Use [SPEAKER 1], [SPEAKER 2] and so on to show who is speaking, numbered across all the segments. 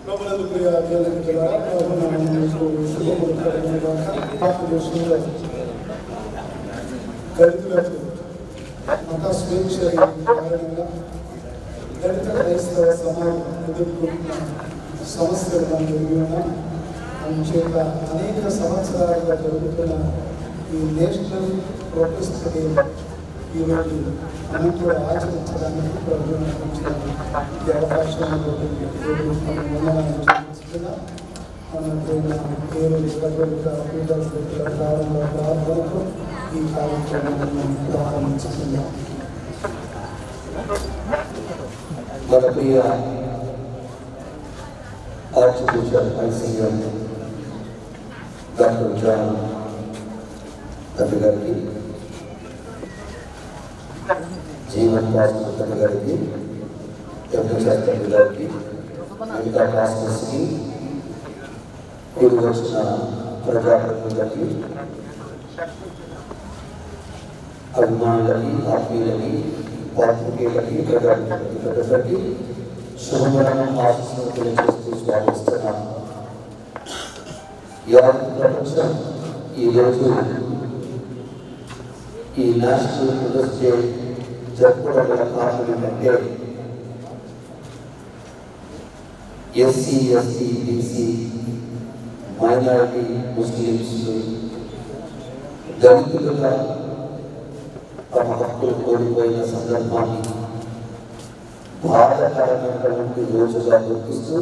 [SPEAKER 1] ప్రభునందు ప్రియ దేవునికిలారా ప్రభువుకు శుభములు కలుగును గాక. భారతదేశంలో దళితులకు మత స్వేచ్ఛ కారణంగా దళిత క్రైస్తవ సమాజం ఎదుర్కొంటున్న సమస్యలు మనం ఎరిగి ఉన్నాం. అందుచేత అనేక సంవత్సరాలుగా జరుగుతున్న ఈ నేషనల్ ప్రొటెస్ట్ డే ఈరోజు మనం కూడా ఆచరించడానికి ప్రభుత్వం ఈ అవకాశాన్ని ప్రారంభంలో ఈ కార్యక్రమాన్ని ప్రారంభించుకున్నాం.
[SPEAKER 2] మన ప్రియ ఆర్చిబిషప్ ఐసీఎం డాక్టర్ జాన్ తండ్రి గారికి, జీవన్ పాస్టర్ తండ్రి గారికి, ఎంఎస్ఆర్ తండ్రి గారికి, మిగతా పాస్టర్స్కి, కూడి వచ్చిన ప్రజాప్రతినిధులకి, అభిమానులకి, ఆత్మీయులకి, పాత్రికేయులకి, ప్రజలకి శుభమరణం ఆశిస్తున్న తెలియజేస్తూ స్వాగతిస్తున్నాను. యావత్ ప్రపంచం ఈరోజు ఈ నేషనల్ ప్రొటెస్ట్ డే జరుపుకోవడం గల కారణం ఏంటంటే SC, ST, BC, minority, Muslims, దళితులుగా తమ హక్కులు కోల్పోయిన సందర్భాన్ని బాధాకరమైనటువంటి రోజుగా గుర్తిస్తూ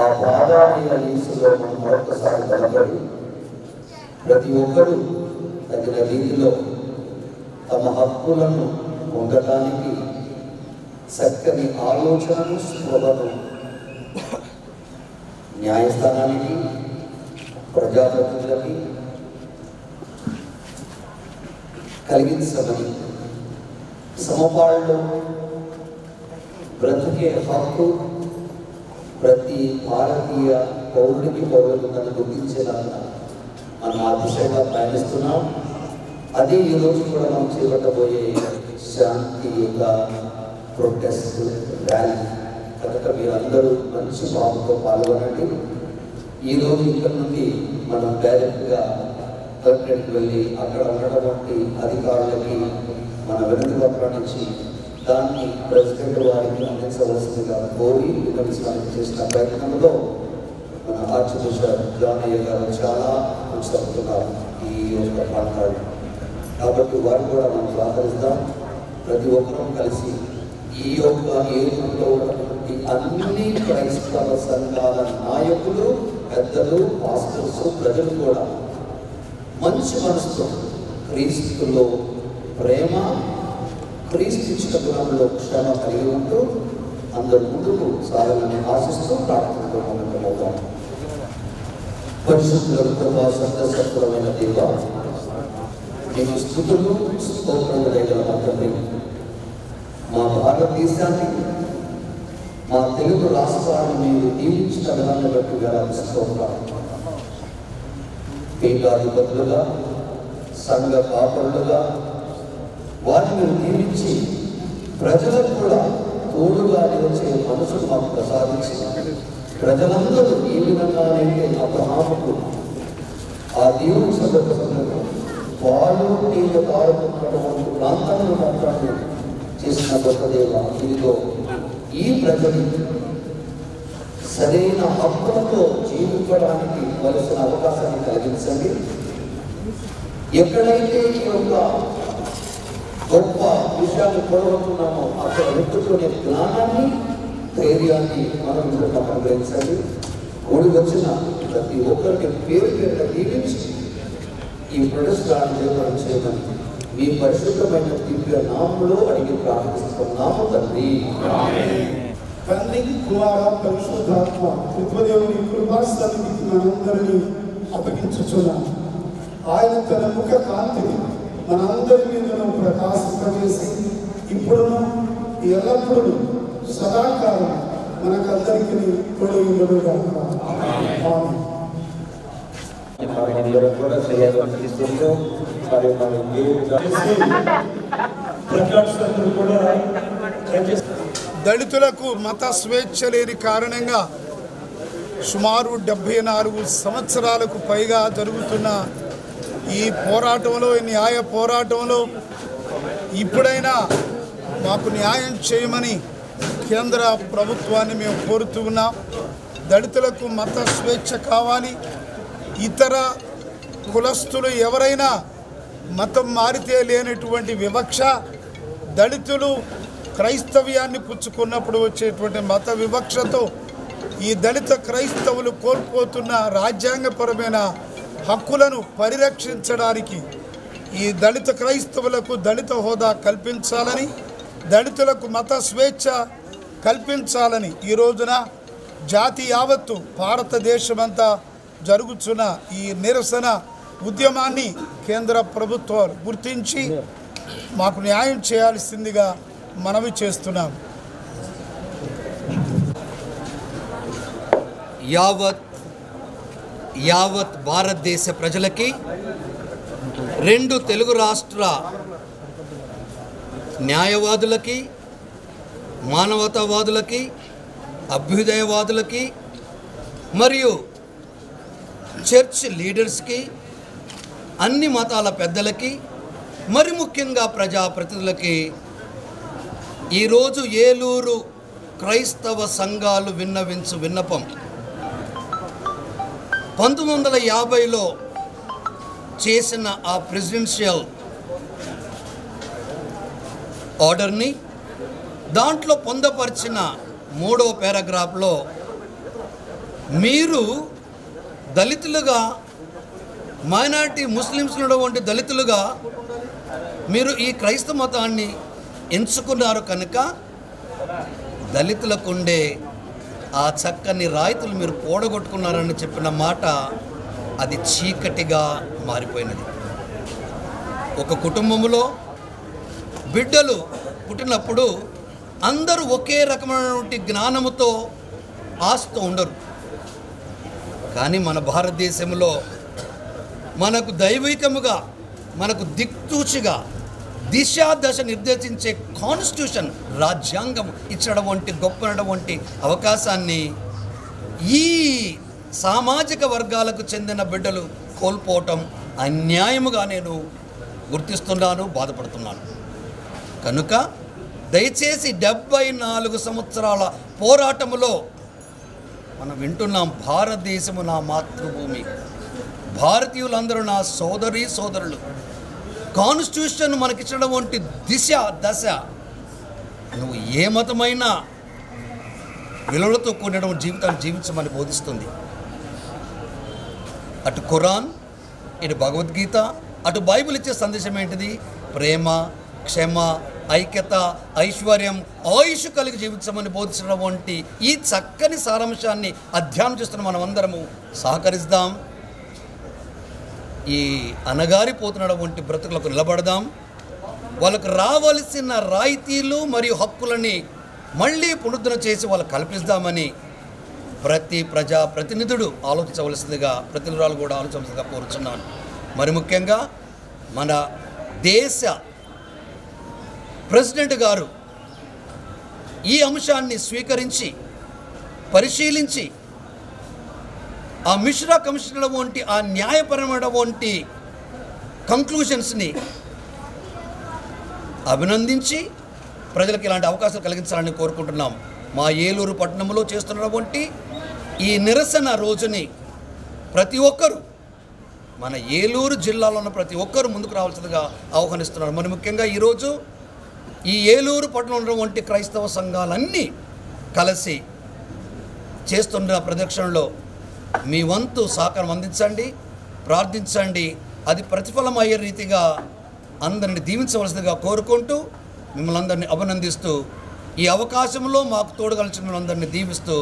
[SPEAKER 2] ఆ బాధామైన లీసులో మనం మరొకసారి బలపడి ప్రతి ఒక్కరూ తగిన రీతిలో తమ హక్కులను పొందటానికి చక్కని ఆలోచనను, స్పృహను న్యాయస్థానానికి, ప్రజాప్రతినిధులకి కలిగించమని, సమపాళ్ళలో బ్రతికే హక్కు ప్రతి భారతీయ పౌరుడికి పౌరులను గుర్తించేలాగా మనం ఆ దిశగా ప్రయాణిస్తున్నాం. అదే ఈరోజు కూడా మనం చేపట్టబోయే శాంతియుత ప్రొటెస్ట్ ర్యాలీ కనుక మీరందరూ మంచి భావంతో పాల్గొనండి. ఈరోజు ఇక్కడ నుండి మనం డైరెక్ట్గా కలెక్టరేట్కి వెళ్ళి అక్కడ ఉన్నటువంటి అధికారులకి మన వినతి పత్రాన్ని ఇచ్చి దాన్ని ప్రెసిడెంట్ వారికి అందించవలసిందిగా కోరి విన్నవించడానికి చేసిన ప్రయత్నంలో మన ఆర్చిబిషప్ జాన్ అయ్య గారు చాలా ఉంచుతున్నారు ఈ యొక్క ప్రాంతాలు. కాబట్టి వారు కూడా మనం సహకరిస్తాం. ప్రతి ఒక్కరూ కలిసి ఈ యొక్క ఏరియాలో ఉన్నటువంటి అన్ని క్రైస్తవ సంఘాల నాయకులు, పెద్దలు, పాస్టర్స్, ప్రజలు కూడా మంచి మనసుతో క్రీస్తులో ప్రేమ, క్రీస్తు ఇచ్చిన గుణంలో క్షమ కలిగి ఉంటూ అందరి ముందుకు సాగాలని ఆశిస్తూ ప్రార్థనతో మొదలవుతాం. పరిశుద్ధుల కృపా సంతోషకరమైన దేవ, మీకు స్తుతులు, స్తోత్రములు దయగల మా తండ్రి, మా భారతదేశాన్ని, మా తెలుగు రాష్ట్రాన్ని మీరు దీవించిన విధాన్ని బట్టి స్తోత్రాలు. పీఠాధిపతులుగా, సంఘ కాపరులుగా వారిని మీరు దీవించి ప్రజలకు కూడా తోడుగా నిలిచే మనసును మాకు ప్రసాదించి ప్రజలందరూ ఈ విధంగానైతే అబ్రహాముకు ఆ దేవుని సందర్భంలో పాలు నీళ్ళు తారుతున్నటువంటి ప్రాంతాలను మాత్రమే చేసిన గొప్ప దేవ, ఇదిగో ఈ ప్రజలు సరైన హక్కులతో జీవించడానికి వలసిన అవకాశాన్ని కలిగించండి. ఎక్కడైతే ఈ యొక్క గొప్ప విషయాన్ని కోరుకుంటున్నామో అక్కడ వ్యక్తులనే జ్ఞానాన్ని, ధైర్యాన్ని మనం అనుగ్రహించండి. కూడి వచ్చిన ప్రతి ఒక్కరికి పేరు పేరుగా దీవించి ఈ ప్రొటెస్టాన్ని జయప్రదం చేయమని మీ పరిశుద్ధమైన దివ్య నామములో అడిగి ప్రార్థిస్తున్నాము తండ్రి.
[SPEAKER 1] తండ్రి, కుమార, పరిశుద్ధాత్మ త్రిత్వదేవుని కృపాసన్నిధికి మనందరినీ అప్పగించుచున్నాం. ఆయన తన ముఖ కాంతిని మనందరి మీదను ప్రకాశింపజేసి ఇప్పుడును ఎల్లప్పుడూ సదాకాలం మనకందరికీ తోడై ఉండుగాక. ఆమేన్. దళితులకు మత స్వేచ్ఛ లేని కారణంగా సుమారు 74 సంవత్సరాలకు పైగా జరుగుతున్న ఈ పోరాటంలో, ఈ న్యాయ పోరాటంలో ఇప్పుడైనా మాకు న్యాయం చేయమని కేంద్ర ప్రభుత్వాన్ని మేము కోరుతూ ఉన్నాం. దళితులకు మత స్వేచ్ఛ కావాలి. ఇతర కులస్తులు ఎవరైనా మతం మారితే లేనటువంటి వివక్ష, దళితులు క్రైస్తవ్యాన్ని పుచ్చుకున్నప్పుడు వచ్చేటువంటి మత వివక్షతో ఈ దళిత క్రైస్తవులు కోల్పోతున్న రాజ్యాంగపరమైన హక్కులను పరిరక్షించడానికి ఈ దళిత క్రైస్తవులకు దళిత హోదా కల్పించాలని, దళితులకు మత స్వేచ్ఛ కల్పించాలని ఈ రోజున జాతి యావత్తు భారతదేశమంతా జరుగుతున్న ఈ నిరసన ఉద్యమాన్ని కేంద్ర ప్రభుత్వాలు గుర్తించి మాకు న్యాయం చేయాల్సిందిగా మనవి చేస్తున్నాం.
[SPEAKER 3] యావత్ భారతదేశ ప్రజలకి, 2 తెలుగు రాష్ట్ర న్యాయవాదులకి, మానవతావాదులకి, అభ్యుదయవాదులకి మరియు చర్చ్ లీడర్స్కి, అన్ని మతాల పెద్దలకి, మరి ముఖ్యంగా ప్రజాప్రతినిధులకి ఈరోజు ఏలూరు క్రైస్తవ సంఘాలు విన్నవించు విన్నపం 1950లో చేసిన ఆ ప్రెసిడెన్షియల్ ఆర్డర్ని దాంట్లో పొందపరిచిన 3వ పారాగ్రాఫ్లో మీరు దళితులుగా, మైనారిటీ ముస్లిమ్స్ ఉన్నటువంటి దళితులుగా మీరు ఈ క్రైస్తవ మతాన్ని ఎంచుకున్నారు కనుక దళితులకు ఉండే ఆ చక్కని రాయితీలు మీరు పోడగొట్టుకున్నారని చెప్పిన మాట అది చీకటిగా మారిపోయినది. ఒక కుటుంబంలో బిడ్డలు పుట్టినప్పుడు అందరూ ఒకే రకమైనటువంటి జ్ఞానముతో ఆశతో ఉండరు. కానీ మన భారతదేశంలో మనకు దైవికముగా, మనకు దిక్తూచిగా దిశా దశ నిర్దేశించే కాన్స్టిట్యూషన్, రాజ్యాంగం ఇచ్చడం వంటి గొప్పనటువంటి అవకాశాన్ని ఈ సామాజిక వర్గాలకు చెందిన బిడ్డలు కోల్పోవటం అన్యాయముగా నేను గుర్తిస్తున్నాను, బాధపడుతున్నాను. కనుక దయచేసి 74 సంవత్సరాల పోరాటములో మనం వింటున్నాం, భారతదేశము నా మాతృభూమి, భారతీయులందరూ నా సోదరీ సోదరులు, కాన్స్టిట్యూషన్ మనకిచ్చడం వంటి దిశ దశ నువ్వు ఏ మతమైనా విలువలతో కూడిన జీవితాన్ని జీవించమని బోధిస్తుంది. అటు ఖురాన్, ఇటు భగవద్గీత, అటు బైబిల్ ఇచ్చే సందేశం ఏంటిది? ప్రేమ, క్షమ, ఐక్యత, ఐశ్వర్యం, ఆయుష్ కలిగి జీవించమని బోధించడం వంటి ఈ చక్కని సారాంశాన్ని అధ్యయనం చేస్తున్న మనమందరము సహకరిద్దాం. ఈ అనగారిపోతున్న వంటి బ్రతుకులకు నిలబడదాం. వాళ్ళకు రావలసిన రాయితీలు మరియు హక్కులని మళ్ళీ పునరుద్ధరణ చేసి వాళ్ళకు కల్పిస్తామని ప్రతి ప్రజాప్రతినిధుడు ఆలోచించవలసిందిగా, ప్రతినిధురాలు కూడా ఆలోచించవలసిందిగా కోరుచున్నాను. మరి ముఖ్యంగా మన దేశ ప్రెసిడెంట్ గారు ఈ అంశాన్ని స్వీకరించి పరిశీలించి ఆ మిశ్రా కమిషన్ల వంటి ఆ న్యాయపరమైన వంటి కంక్లూషన్స్ని అభినందించి ప్రజలకు ఇలాంటి అవకాశాలు కలిగించాలని కోరుకుంటున్నాం. మా ఏలూరు పట్టణంలో చేస్తున్నటువంటి ఈ నిరసన రోజుని ప్రతి ఒక్కరూ, మన ఏలూరు జిల్లాలో ఉన్న ప్రతి ఒక్కరూ ముందుకు రావాల్సిందిగా ఆహ్వానిస్తున్నారు. మరి ముఖ్యంగా ఈరోజు ఈ ఏలూరు పట్టణంలో వంటి క్రైస్తవ సంఘాలన్నీ కలిసి చేస్తున్న ప్రదక్షిణలో మీ వంతు సహకారం అందించండి, ప్రార్థించండి. అది ప్రతిఫలం అయ్యే రీతిగా అందరిని దీవించవలసిందిగా కోరుకుంటూ మిమ్మల్ని అందరినీ అభినందిస్తూ ఈ అవకాశంలో మాకు తోడుగలిసిన మిమ్మల్ని దీవిస్తూ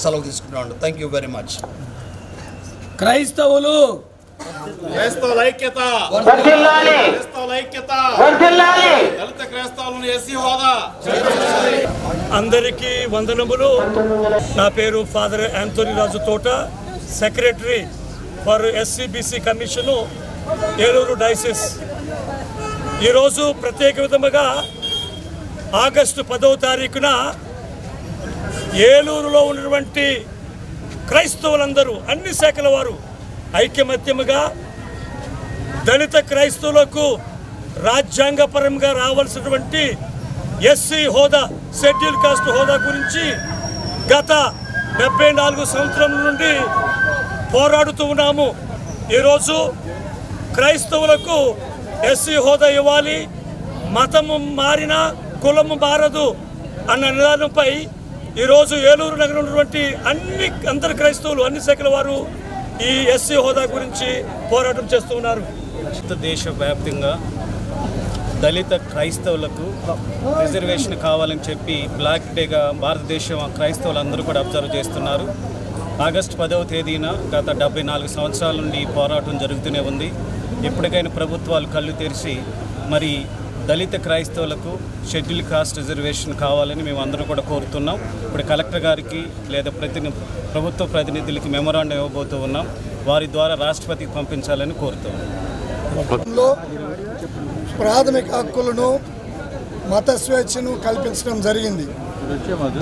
[SPEAKER 3] సెలవు తీసుకుంటున్నాను. Thank you very much.
[SPEAKER 4] క్రైస్తవుల ఐక్యత, క్రైస్తవుల ఐక్యత, దళిత క్రైస్తవులను ఎస్సీ హోదా. అందరికీ వందనములు. నా పేరు ఫాదర్ యాంథోనీ రాజు తోట, secretary for SC BC commission, Eluru diocese. ఈరోజు ప్రత్యేక విధముగా ఆగస్టు 10వ తారీఖున ఏలూరులో ఉన్నటువంటి క్రైస్తవులందరూ అన్ని శాఖల వారు ఐకమత్యముగా దళిత క్రైస్తవులకు రాజ్యాంగపరంగా రావాల్సినటువంటి ఎస్సీ హోదా, షెడ్యూల్ కాస్ట్ హోదా గురించి గత 74 సంవత్సరాల నుండి పోరాడుతూ ఉన్నాము. ఈరోజు క్రైస్తవులకు ఎస్సీ హోదా ఇవ్వాలి, మతము మారినా కులము మారదు అన్న నినాదంపై ఈరోజు ఏలూరు నగరం ఉన్నటువంటి అందరు క్రైస్తవులు అన్ని శాఖల వారు ఈ ఎస్సీ హోదా గురించి పోరాటం చేస్తూ ఉన్నారు.
[SPEAKER 5] దేశవ్యాప్తంగా దళిత క్రైస్తవులకు రిజర్వేషన్ కావాలని చెప్పి బ్లాక్ డేగా భారతదేశం క్రైస్తవులందరూ కూడా అబ్జర్వ్ చేస్తున్నారు. ఆగస్టు 10వ తేదీన గత 74 సంవత్సరాల నుండి ఈ పోరాటం జరుగుతూనే ఉంది. ఎప్పటికైనా ప్రభుత్వాలు కళ్ళు తెరిచి మరి దళిత క్రైస్తవులకు షెడ్యూల్ కాస్ట్ రిజర్వేషన్ కావాలని మేము అందరూ కూడా కోరుతున్నాం. ఇప్పుడు కలెక్టర్ గారికి లేదా ప్రభుత్వ ప్రతినిధులకి మెమోరాండం ఇవ్వబోతూ ఉన్నాం. వారి ద్వారా రాష్ట్రపతికి పంపించాలని కోరుతున్నాం.
[SPEAKER 1] ప్రాథమిక హక్కులను, మత స్వేచ్ఛను కల్పించడం జరిగింది.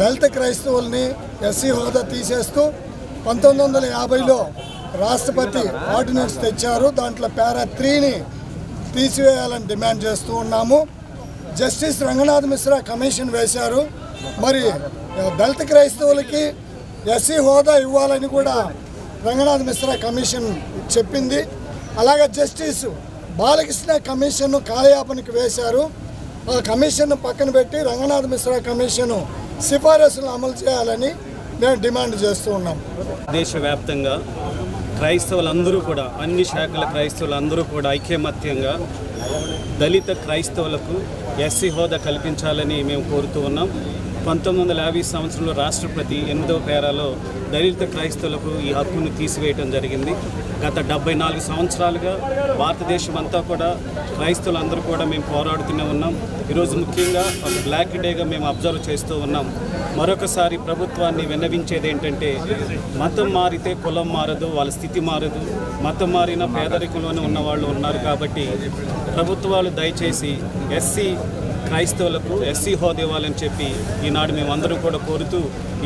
[SPEAKER 1] దళిత క్రైస్తవుల్ని ఎస్సీ హోదా తీసేస్తూ 1950లో రాష్ట్రపతి ఆర్డినెన్స్ తెచ్చారు. దాంట్లో పారా 3ని తీసివేయాలని డిమాండ్ చేస్తూ ఉన్నాము. జస్టిస్ రంగనాథ్ మిశ్రా కమిషన్ వేశారు. మరి దళిత క్రైస్తవులకి ఎస్సీ హోదా ఇవ్వాలని కూడా రంగనాథ్ మిశ్రా కమిషన్ చెప్పింది. అలాగే జస్టిస్ బాలకృష్ణ కమిషన్ను కాలయాపనకి వేశారు. ఆ కమిషన్ను పక్కన పెట్టి రంగనాథ్ మిశ్రా కమిషను సిఫారసులు అమలు చేయాలని మేము డిమాండ్ చేస్తూ ఉన్నాం.
[SPEAKER 5] దేశవ్యాప్తంగా క్రైస్తవులందరూ కూడా అన్ని శాఖల క్రైస్తవులందరూ కూడా ఐకమత్యంగా దళిత క్రైస్తవులకు ఎస్సీ హోదా కల్పించాలని మేము కోరుతూ ఉన్నాం. 1950 సంవత్సరంలో రాష్ట్రపతి 8వ పేరాలో దళిత క్రైస్తవులకు ఈ హక్కును తీసివేయడం జరిగింది. గత 74 సంవత్సరాలుగా భారతదేశం అంతా కూడా క్రైస్తవులందరూ కూడా మేము పోరాడుతూనే ఉన్నాం. ఈరోజు ముఖ్యంగా ఒక బ్లాక్ డేగా మేము అబ్జర్వ్ చేస్తూ ఉన్నాం. మరొకసారి ప్రభుత్వాన్ని విన్నవించేది ఏంటంటే, మతం మారితే కులం మారదు, వాళ్ళ స్థితి మారదు. మతం మారిన పేదరికంలోనే ఉన్నవాళ్ళు ఉన్నారు. కాబట్టి ప్రభుత్వాలు దయచేసి ఎస్సీ క్రైస్తవులకు ఎస్సీ హోదా ఇవ్వాలని చెప్పి ఈనాడు మేమందరం కూడా కోరుతూ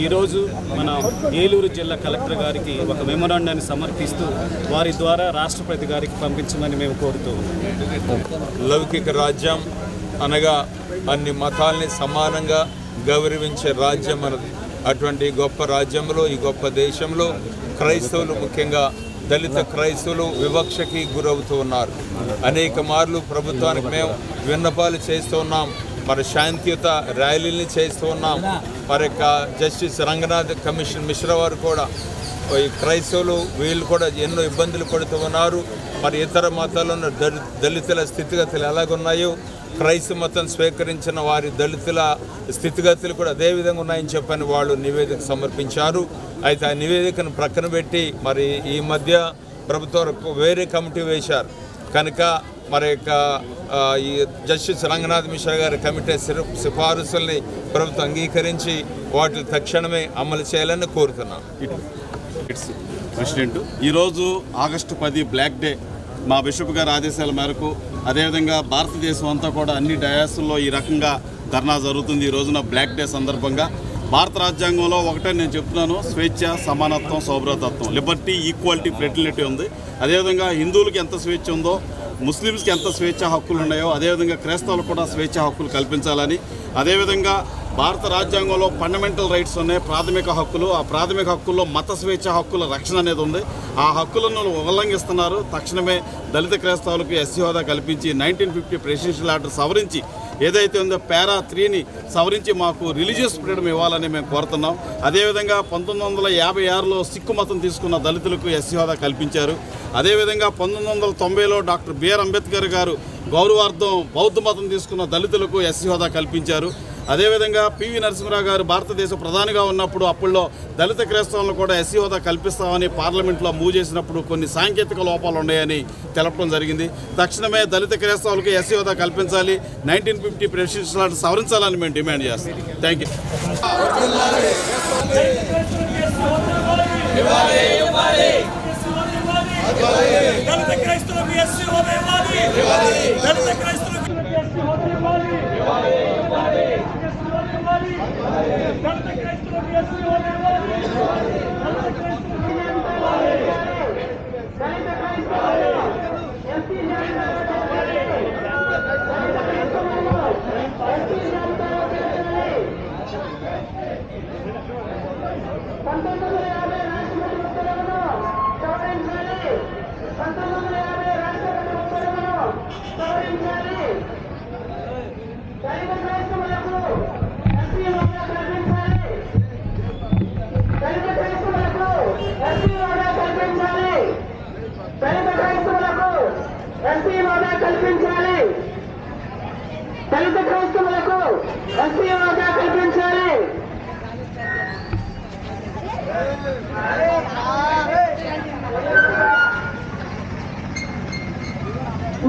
[SPEAKER 5] ఈరోజు మన ఏలూరు జిల్లా కలెక్టర్ గారికి ఒక మెమోరాండాన్ని సమర్పిస్తూ వారి ద్వారా రాష్ట్రపతి గారికి పంపించమని మేము కోరుతూ
[SPEAKER 6] లౌకిక రాజ్యం అనగా అన్ని మతాల్ని సమానంగా గౌరవించే రాజ్యం మనది. అటువంటి గొప్ప రాజ్యంలో, ఈ గొప్ప దేశంలో క్రైస్తవులు, ముఖ్యంగా దళిత క్రైస్తవులు వివక్షకి గురవుతూ ఉన్నారు. అనేక మార్లు ప్రభుత్వానికి మేము విన్నపాలు చేస్తూ ఉన్నాం. మరి శాంతియుత ర్యాలీని చేస్తూ ఉన్నాం. మరి జస్టిస్ రంగనాథ్ కమిషన్ మిశ్రా వారు కూడా ఈ క్రైస్తవులు వీళ్ళు కూడా ఎన్నో ఇబ్బందులు పడుతూ ఉన్నారు. మరి ఇతర మతాల్లో ఉన్న దళితుల స్థితిగతులు ఎలాగున్నాయో క్రైస్తవ మతం స్వీకరించిన వారి దళితుల స్థితిగతులు కూడా అదేవిధంగా ఉన్నాయని చెప్పని వాళ్ళు నివేదిక సమర్పించారు. అయితే ఆ నివేదికను ప్రక్కన పెట్టి మరి ఈ మధ్య ప్రభుత్వం వేరే కమిటీ వేశారు కనుక మరి ఈ జస్టిస్ రంగనాథ్ మిశ్రా గారి కమిటీ సిఫారసుల్ని ప్రభుత్వం అంగీకరించి వాటిని తక్షణమే అమలు చేయాలని కోరుతున్నాం.
[SPEAKER 7] ప్రెసిడెంట్ ఈరోజు ఆగస్టు 10 బ్లాక్ డే మా బిషప్ గారి ఆదేశాల మేరకు, అదేవిధంగా భారతదేశం అంతా కూడా అన్ని డయాసుల్లో ఈ రకంగా ధర్నా జరుగుతుంది. ఈ రోజున బ్లాక్ డే సందర్భంగా భారత రాజ్యాంగంలో ఒకటే నేను చెప్తున్నాను, స్వేచ్ఛ, సమానత్వం, సౌభ్రతత్వం, లిబర్టీ, ఈక్వాలిటీ, ఫ్రెటిలిటీ ఉంది. అదేవిధంగా హిందువులకి ఎంత స్వేచ్ఛ ఉందో, ముస్లిమ్స్కి ఎంత స్వేచ్ఛ హక్కులు ఉన్నాయో అదేవిధంగా క్రైస్తవులకు కూడా స్వేచ్ఛ హక్కులు కల్పించాలని, అదేవిధంగా భారత రాజ్యాంగంలో ఫండమెంటల్ రైట్స్ ఉన్నాయి, ప్రాథమిక హక్కులు. ఆ ప్రాథమిక హక్కుల్లో మత స్వేచ్ఛ హక్కుల రక్షణ అనేది ఉంది. ఆ హక్కులను ఉల్లంఘిస్తున్నారు. తక్షణమే దళిత క్రైస్తవులకు ఎస్సీ హోదా కల్పించి 1950 ప్రెసిడెన్షియల్ ఆర్డర్ సవరించి ఏదైతే ఉందో పారా 3ని సవరించి మాకు రిలీజియస్ ఫ్రీడమ్ ఇవ్వాలని మేము కోరుతున్నాం. అదేవిధంగా 1956లో సిక్కు మతం తీసుకున్న దళితులకు ఎస్సీ హోదా కల్పించారు. అదేవిధంగా 1990లో డాక్టర్ బిఆర్ అంబేద్కర్ గారు గౌరవార్థం బౌద్ధ మతం తీసుకున్న దళితులకు ఎస్సీ హోదా కల్పించారు. అదేవిధంగా పివి నరసింహరావు గారు భారతదేశ ప్రధానిగా ఉన్నప్పుడు అప్పుల్లో దళిత క్రైస్తవులను కూడా ఎస్సీ హోదా కల్పిస్తామని పార్లమెంట్లో మూవ్ చేసినప్పుడు కొన్ని సాంకేతిక లోపాలు ఉన్నాయని తెలపడం జరిగింది. తక్షణమే దళిత క్రైస్తవులకు ఎస్సీ హోదా కల్పించాలి, 1950 ప్రెసిడెన్షియల్ ఆర్డర్ సవరించాలని మేము డిమాండ్ చేస్తాం. Thank you.
[SPEAKER 4] దళిత క్రైస్తవులకు ఎస్సీ హోదా ఇవ్వాలి. దళిత క్రైస్తవులకు ఎస్సీ హోదా ఇవ్వాలి.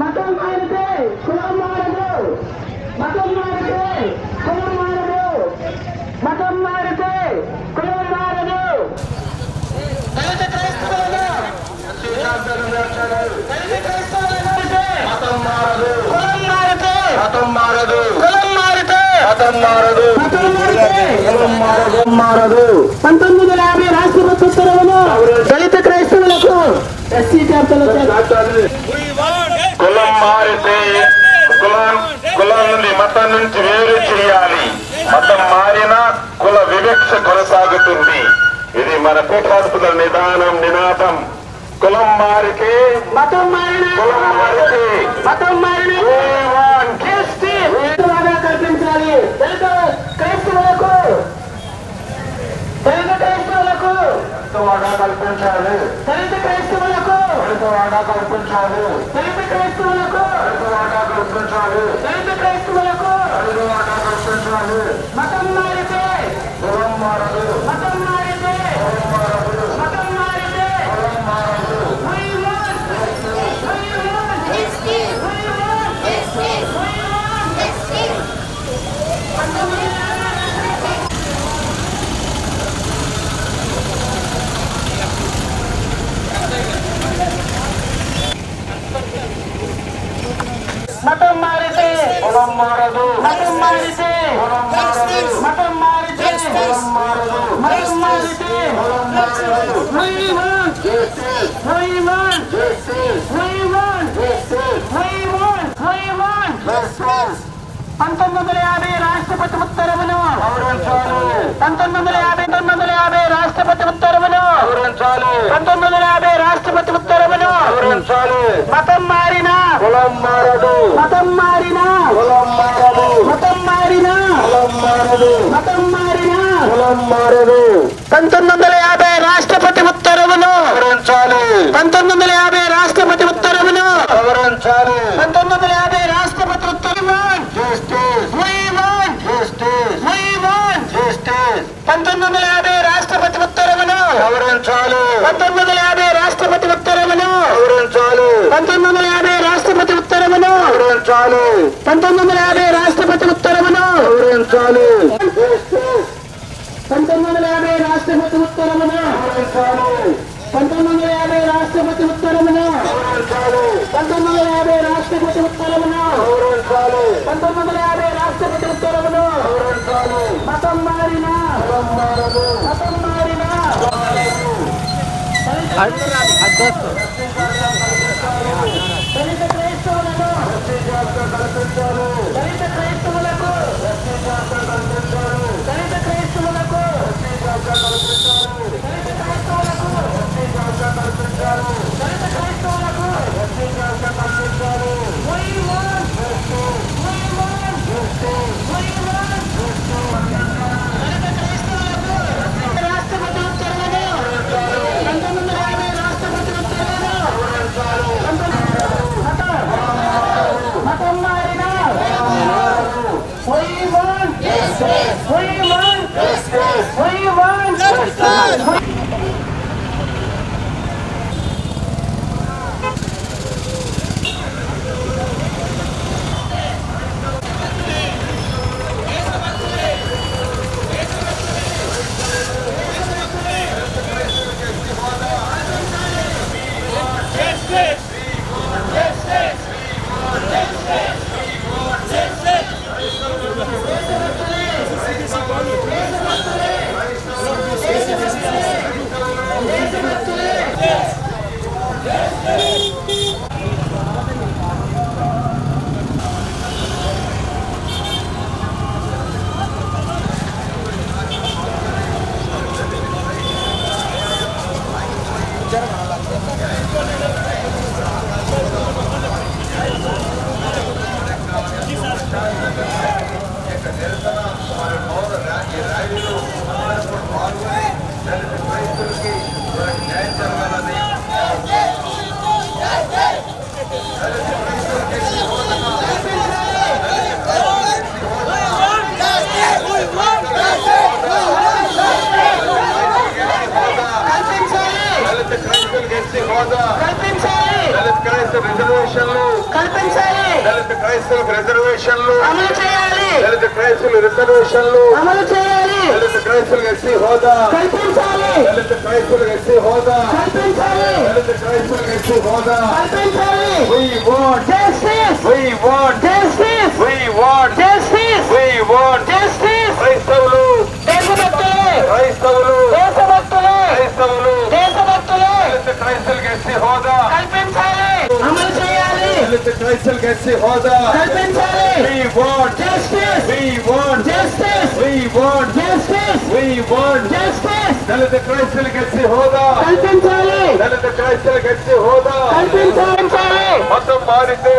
[SPEAKER 8] మతం మారితే కులం మారదు, మతం మారితే కులం మారదు, మతం మారితే కులం మారదు. దళిత క్రైస్తవులు మతం మారదు, కులం మారితే మతం మారదు, కులం మారితే మతం మారదు, మతం మారితే కులం మారదు మారదు. 1950 రాష్ట్రపతి ఉత్తర్వులు దళిత క్రైస్తవులకు ఎస్సీ జాబితాలో
[SPEAKER 9] కులం మారితే కులం నుండి మతం నుంచి వేరు చేయాలి. మతం మారినా కుల వివక్ష కొనసాగుతుంది. ఇది మన పీఠాధిపతుల నినాదం. కులం మారితే
[SPEAKER 8] మతం మారిన
[SPEAKER 9] కులం మారితే
[SPEAKER 8] మతం మారిన కల్పించాలి. దళిత క్రైస్తవులకు దళిత క్రైస్తవులకు
[SPEAKER 9] కల్పించాలి.
[SPEAKER 8] దళిత క్రైస్తవులకు
[SPEAKER 9] కల్పించాలి.
[SPEAKER 8] దళిత క్రైస్తవులకు
[SPEAKER 9] కల్పించాలి.
[SPEAKER 8] దళిత క్రైస్తవులకు
[SPEAKER 9] కల్పించాలి.
[SPEAKER 8] మతం మారితే
[SPEAKER 9] కులం మారదు,
[SPEAKER 8] మతం మారితే మతం మారితే We want justice. We want justice. We want justice. మతం మారితే
[SPEAKER 9] కులం మారదు,
[SPEAKER 8] మతం మారితే మతం మారితే
[SPEAKER 9] కులం మారదు.
[SPEAKER 8] మతం మారితే We want justice. We want justice. We want justice. We want 1950 రాష్ట్రపతి ఉత్తర్వులు 1950 రాష్ట్రపతి ఉత్తర్వులు 1950 రాష్ట్రపతి ఉత్తర్వులు మతం మారినా
[SPEAKER 9] కులం మారదు,
[SPEAKER 8] మతం మారినా
[SPEAKER 9] కులం మారదు,
[SPEAKER 8] మతం మారినా
[SPEAKER 9] కులం మారదు,
[SPEAKER 8] మతం మారినా
[SPEAKER 9] కులం మారదు.
[SPEAKER 8] 1950 రాష్ట్రపతి ఉత్తర్వులు 1950 రాష్ట్రపతి ఉత్తర్వులు 1950 రాష్ట్రపతి ఉత్తర్వులు We want justice. We want justice. 1950 రాష్ట్రపతి ఉత్తర్వులు 1950 రాష్ట్రపతి ఉత్తర్వులు 1950 రాష్ట్రపతి ఉత్తర్వులు 1950 రాష్ట్రపతి ఉత్తర్వులు 1950 రాష్ట్రపతి ఉత్తర్వులు 1950 రాష్ట్రపతి ఉత్తర్వులు 1950 రాష్ట్రపతి ఉత్తర్వులు 1950 రాష్ట్రపతి ఉత్తర్వులు మతం మారినా మతం మారినా దళిత క్రైస్తవులకు దళిత క్రైస్తవులకు దళిత క్రైస్తవులకు దళిత క్రైస్తవులకు We want justice. We want justice. We want justice. దళిత క్రైస్తవులకు రాష్ట్రపతి ఉత్తర్వులు 1950 రాష్ట్రపతి ఉత్తర్వులు మతం మారినా We want justice. We want justice. We want justice.
[SPEAKER 6] ఈ ర్యాలీలో పాల్గొని దళిత క్రైస్తవులకి న్యాయం జరగాలని దళిత క్రైస్తవులకు ఎస్సీ హోదా కల్పించాలి, దళిత క్రైస్తవ రిజర్వేషన్లు కల్పించాలి, దళిత క్రైస్తవులకు రిజర్వేషన్లు అమలు చేయాలి, దళిత క్రైస్తవుల రిజర్వేషన్లు అమలు చేయాలి, దళిత క్రైస్తవులకు ఎస్సీ హోదా కల్పించాలి, దళిత క్రైస్తవులకు ఎస్సీ హోదా కల్పించాలి, దళిత క్రైస్తవులకు ఎస్సీ హోదా కల్పించాలి. We want justice. We want justice. We want justice. We want justice. క్రైస్తవులు దేశభక్తులు, క్రైస్తవులు దేశభక్తులు, క్రైస్తవులు దేశభక్తులు, దళిత క్రైస్తవులకు ఎస్సీ హోదా కల్పించాలి, అమలు చేయాలి, దళిత క్రైస్తవులకు ఎస్సీ హోదా కల్పించాలి. We want justice. We want justice. We want justice. We want justice. దళిత క్రైస్తవులకు ఎస్సీ హోదా కల్పించాలి, దళిత క్రైస్తవులకు ఎస్సీ హోదా కల్పించాలి. మొత్తం మారితే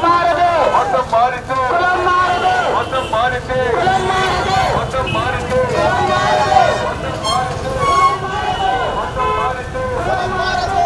[SPEAKER 6] మారదు, మొత్తం మారితే కులం మారదు, మొత్తం మారితే కులం మారదు, మొత్తం మారితే కులం మారదు, మొత్తం మారితే కులం మారదు, మొత్తం మారితే కులం మారదు.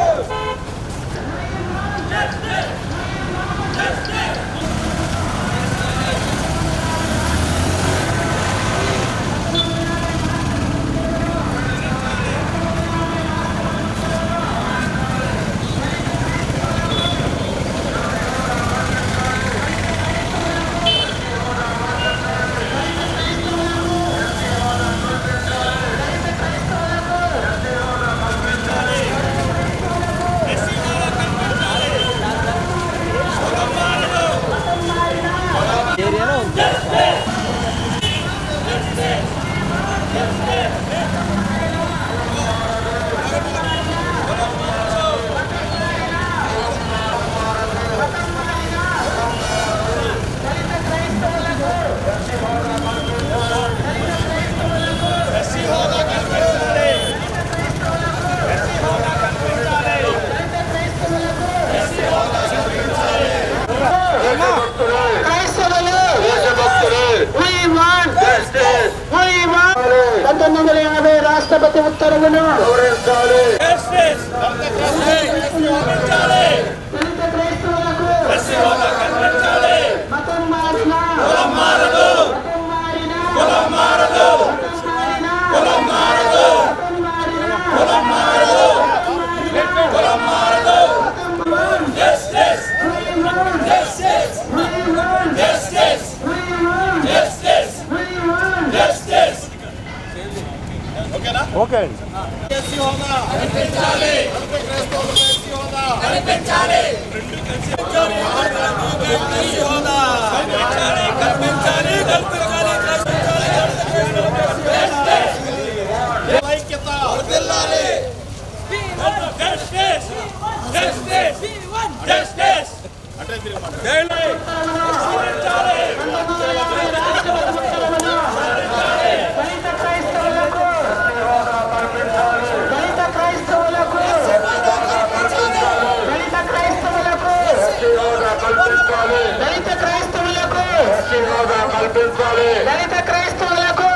[SPEAKER 6] రాష్ట్రపతి ఉత్తర్వును మతం మారిన
[SPEAKER 10] ఓకే దళిత క్రైస్తవులకు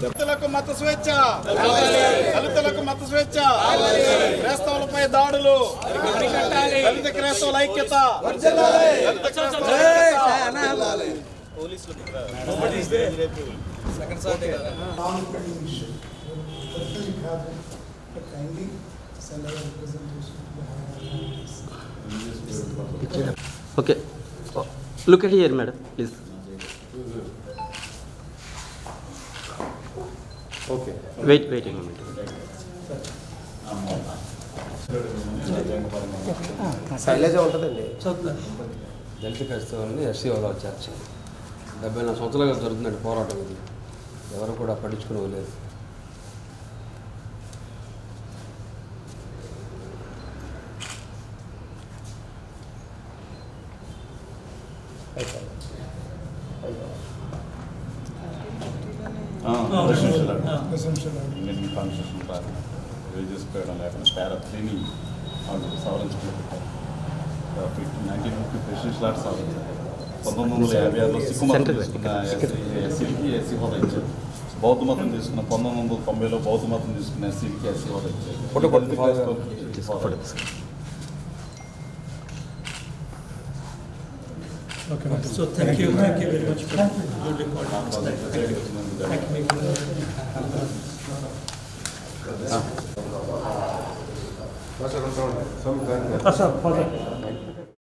[SPEAKER 7] దళితులకు మత స్వేచ్ఛ, దళితులకు మత స్వేచ్ఛ, క్రైస్తవులపై దాడులు, దళిత క్రైస్తవుల ఐక్యత,
[SPEAKER 11] Okay. Look at here, madam, please. Okay. Wait a moment.
[SPEAKER 12] Shailaja ఉంటుందండి.
[SPEAKER 13] దళిత క్రైస్తవులని ఎస్సీ హోదా చర్చ 74 సంవత్సరాలుగా జరుగుతుందండి పోరాటం. ఇది ఎవరు కూడా పట్టించుకునేలేదు.
[SPEAKER 14] కాన్స్టిట్యూషన్ రాదు, రిలీజియస్ పేయడం లేకుండా పారాని వాళ్ళు సవరించుకుంటారు. 1950 ప్రెసిడెన్షియల్ యాక్ట్ సవరించారు. 1956లో సిక్కు మతం తీసుకున్న ఎస్సీలకి ఎస్సీ హోదా ఇచ్చారు. బౌద్ధ మతం తీసుకున్న 1990లో బౌద్ధ మతం తీసుకున్న ఎస్సీలకి ఎస్సీ హోదా ఇచ్చారు.
[SPEAKER 4] Okay, so thank you very much for your report. Thank you.